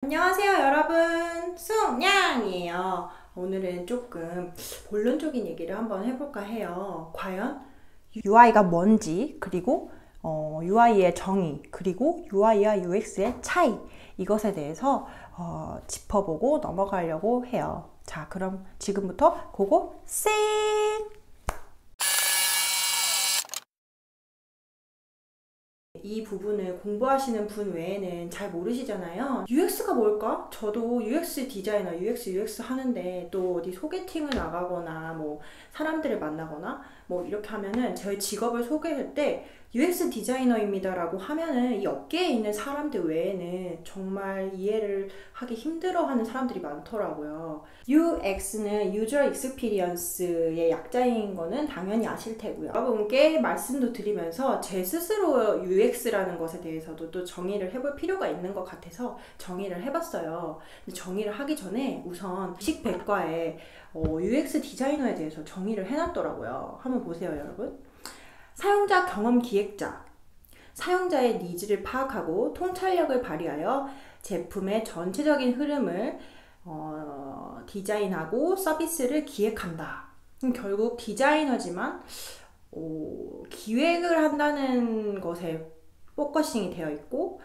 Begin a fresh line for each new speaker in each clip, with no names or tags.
안녕하세요 여러분, 숭냥이에요. 오늘은 조금 본론적인 얘기를 한번 해볼까 해요. 과연 UI가 뭔지, 그리고 UI의 정의, 그리고 UI와 UX의 차이, 이것에 대해서 짚어보고 넘어가려고 해요. 자, 그럼 지금부터 고고 쌩! 이 부분을 공부하시는 분 외에는 잘 모르시잖아요. UX가 뭘까? 저도 UX 디자이너, UX 하는데 또 어디 소개팅을 나가거나 뭐 사람들을 만나거나 뭐 이렇게 하면은 저희 직업을 소개할 때 UX 디자이너입니다 라고 하면은 이 업계에 있는 사람들 외에는 정말 이해를 하기 힘들어하는 사람들이 많더라고요. UX는 User Experience의 약자인 거는 당연히 아실 테고요. 여러분께 말씀도 드리면서 제 스스로 UX라는 것에 대해서도 또 정의를 해볼 필요가 있는 것 같아서 정의를 해봤어요. 근데 정의를 하기 전에 우선 식백과에 UX 디자이너에 대해서 정의를 해놨더라고요. 한번 보세요 여러분. 사용자 경험 기획자, 사용자의 니즈를 파악하고 통찰력을 발휘하여 제품의 전체적인 흐름을 디자인하고 서비스를 기획한다. 결국 디자이너지만 기획을 한다는 것에 포커싱이 되어 있고,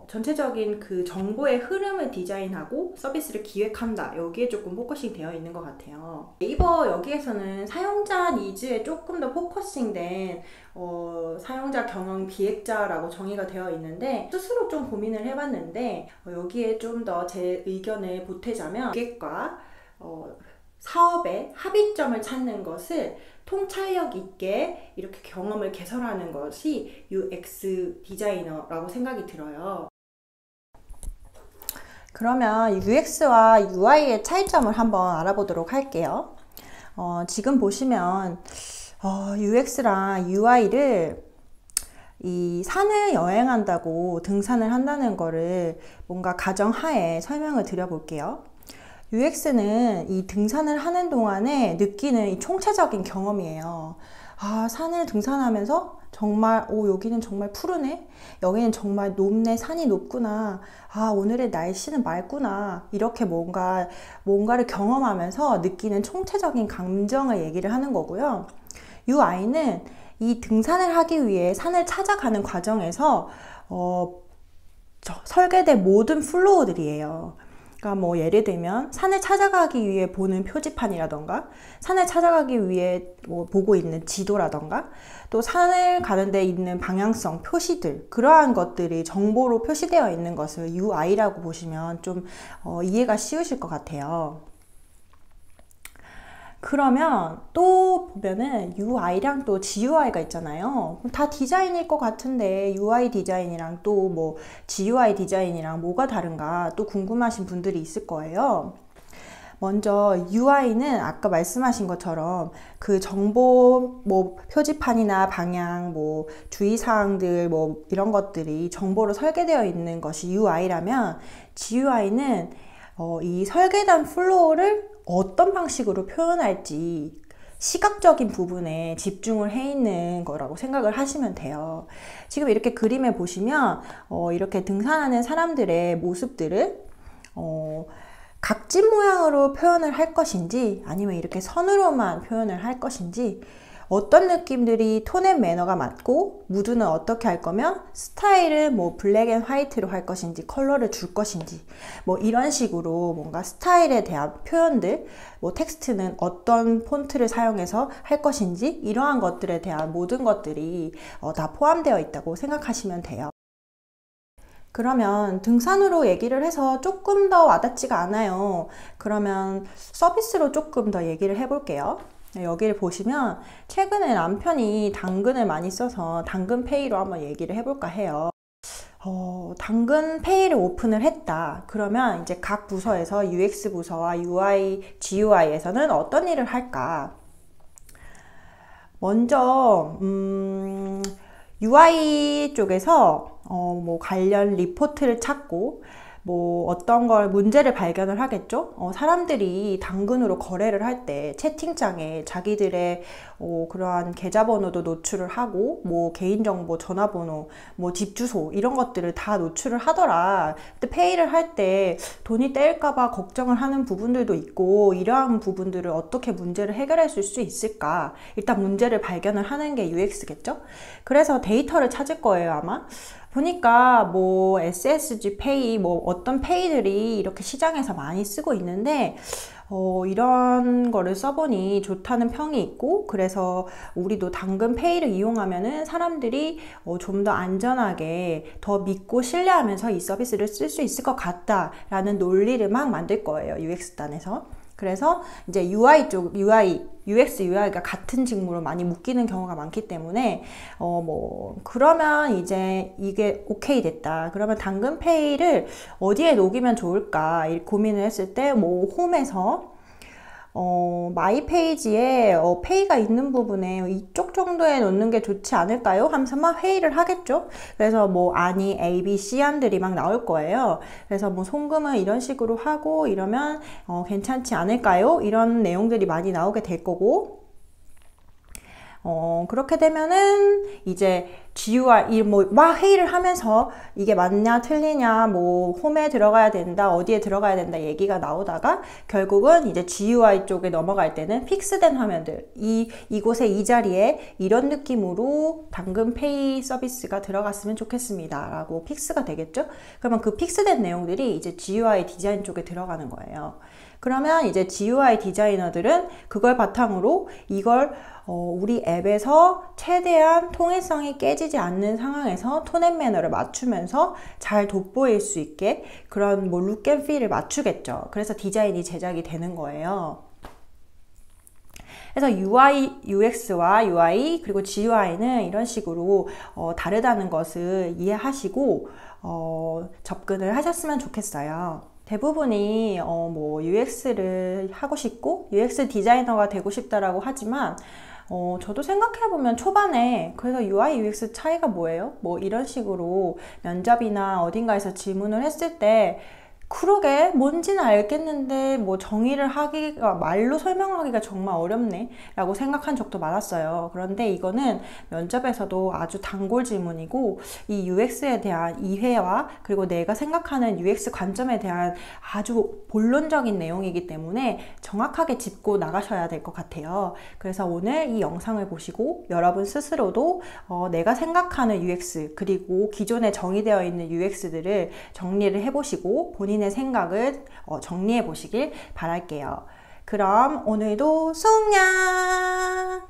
전체적인 그 정보의 흐름을 디자인하고 서비스를 기획한다. 여기에 조금 포커싱 되어 있는 것 같아요. 네이버 여기에서는 사용자 니즈에 조금 더 포커싱된 사용자 경험 기획자라고 정의가 되어 있는데, 스스로 좀 고민을 해봤는데 여기에 좀 더 제 의견을 보태자면, 기획과 사업의 합의점을 찾는 것을 통찰력 있게 이렇게 경험을 개설하는 것이 UX 디자이너라고 생각이 들어요. 그러면 UX와 UI의 차이점을 한번 알아보도록 할게요. 지금 보시면 UX랑 UI를 이 산을 여행한다고 등산을 한다는 거를 뭔가 가정하에 설명을 드려볼게요. UX는 이 등산을 하는 동안에 느끼는 이 총체적인 경험이에요. 아, 산을 등산하면서 정말 여기는 정말 푸르네, 여기는 정말 높네, 산이 높구나, 아 오늘의 날씨는 맑구나, 이렇게 뭔가를 경험하면서 느끼는 총체적인 감정을 얘기를 하는 거고요. UI는 이 등산을 하기 위해 산을 찾아가는 과정에서 설계된 모든 플로우들이에요. 그러니까 뭐 예를 들면 산을 찾아가기 위해 보는 표지판이라던가, 산을 찾아가기 위해 보고 있는 지도라던가, 또 산을 가는 데 있는 방향성 표시들, 그러한 것들이 정보로 표시되어 있는 것을 UI라고 보시면 좀 이해가 쉬우실 것 같아요. 그러면 또 보면은 UI랑 또 GUI가 있잖아요. 다 디자인일 것 같은데 UI 디자인이랑 또 뭐 GUI 디자인이랑 뭐가 다른가 또 궁금하신 분들이 있을 거예요. 먼저 UI는 아까 말씀하신 것처럼 그 정보 표지판이나 방향 주의사항들 이런 것들이 정보로 설계되어 있는 것이 UI라면, GUI는 이 설계된 플로우를 어떤 방식으로 표현할지 시각적인 부분에 집중을 해 있는 거라고 생각을 하시면 돼요. 지금 이렇게 그림에 보시면 이렇게 등산하는 사람들의 모습들을 각진 모양으로 표현을 할 것인지, 아니면 이렇게 선으로만 표현을 할 것인지, 어떤 느낌들이 톤 앤 매너가 맞고, 무드는 어떻게 할 거면 스타일을 블랙 앤 화이트로 할 것인지, 컬러를 줄 것인지, 이런 식으로 뭔가 스타일에 대한 표현들, 텍스트는 어떤 폰트를 사용해서 할 것인지, 이러한 것들에 대한 모든 것들이 다 포함되어 있다고 생각하시면 돼요. 그러면 등산으로 얘기를 해서 조금 더 와닿지가 않아요. 그러면 서비스로 조금 더 얘기를 해볼게요. 여기를 보시면 최근에 남편이 당근을 많이 써서 당근페이로 한번 얘기를 해볼까 해요. 당근페이를 오픈을 했다. 그러면 이제 각 부서에서 UX 부서와 UI, GUI에서는 어떤 일을 할까? 먼저 UI 쪽에서 관련 리포트를 찾고, 뭐 어떤 걸 문제를 발견을 하겠죠. 사람들이 당근으로 거래를 할 때 채팅창에 자기들의 그러한 계좌번호도 노출을 하고 뭐 개인정보, 전화번호, 뭐 집 주소 이런 것들을 다 노출을 하더라. 근데 페이를 할 때 돈이 떼일까봐 걱정을 하는 부분들도 있고, 이러한 부분들을 어떻게 문제를 해결할 수 있을까? 일단 문제를 발견을 하는 게 UX겠죠? 그래서 데이터를 찾을 거예요, 아마. 보니까 뭐 SSG 페이, 뭐 어떤 페이들이 이렇게 시장에서 많이 쓰고 있는데 이런 거를 써보니 좋다는 평이 있고, 그래서 우리도 당근 페이를 이용하면은 사람들이 좀 더 안전하게 더 믿고 신뢰하면서 이 서비스를 쓸 수 있을 것 같다라는 논리를 막 만들 거예요, UX단에서. 그래서 이제 UX, UI가 같은 직무로 많이 묶이는 경우가 많기 때문에 그러면 이제 이게 오케이 됐다. 그러면 당근페이를 어디에 녹이면 좋을까 고민을 했을 때 뭐 홈에서 마이 페이지에 페이가 있는 부분에 이쪽 정도에 놓는 게 좋지 않을까요? 하면서 막 회의를 하겠죠. 그래서 뭐 아니 A, B, C 안들이 막 나올 거예요. 그래서 뭐 송금은 이런 식으로 하고 이러면 괜찮지 않을까요? 이런 내용들이 많이 나오게 될 거고, 그렇게 되면은 이제 GUI 막 회의를 하면서 이게 맞냐 틀리냐, 뭐 홈에 들어가야 된다, 어디에 들어가야 된다 얘기가 나오다가 결국은 이제 GUI 쪽에 넘어갈 때는 픽스된 화면들, 이곳에 이 자리에 이런 느낌으로 당근페이 서비스가 들어갔으면 좋겠습니다 라고 픽스가 되겠죠. 그러면 그 픽스된 내용들이 이제 GUI 디자인 쪽에 들어가는 거예요. 그러면 이제 GUI 디자이너들은 그걸 바탕으로 이걸 우리 앱에서 최대한 통일성이 깨지지 않는 상황에서 톤 앤 매너를 맞추면서 잘 돋보일 수 있게 그런 뭐 룩 앤 필을 맞추겠죠. 그래서 디자인이 제작이 되는 거예요. 그래서 UX와 UI 그리고 GUI는 이런 식으로 다르다는 것을 이해하시고 접근을 하셨으면 좋겠어요. 대부분이 뭐 UX를 하고 싶고 UX 디자이너가 되고 싶다라고 하지만 저도 생각해보면 초반에 그래서 UI, UX 차이가 뭐예요? 뭐 이런 식으로 면접이나 어딘가에서 질문을 했을 때 그러게 뭔지는 알겠는데 뭐 정의를 하기가, 말로 설명하기가 정말 어렵네 라고 생각한 적도 많았어요. 그런데 이거는 면접에서도 아주 단골 질문이고, 이 UX에 대한 이해와 그리고 내가 생각하는 UX 관점에 대한 아주 본론적인 내용이기 때문에 정확하게 짚고 나가셔야 될 것 같아요. 그래서 오늘 이 영상을 보시고 여러분 스스로도 내가 생각하는 UX 그리고 기존에 정의되어 있는 UX들을 정리를 해보시고 본인의 생각을 정리해 보시길 바랄게요. 그럼 오늘도 숭냥!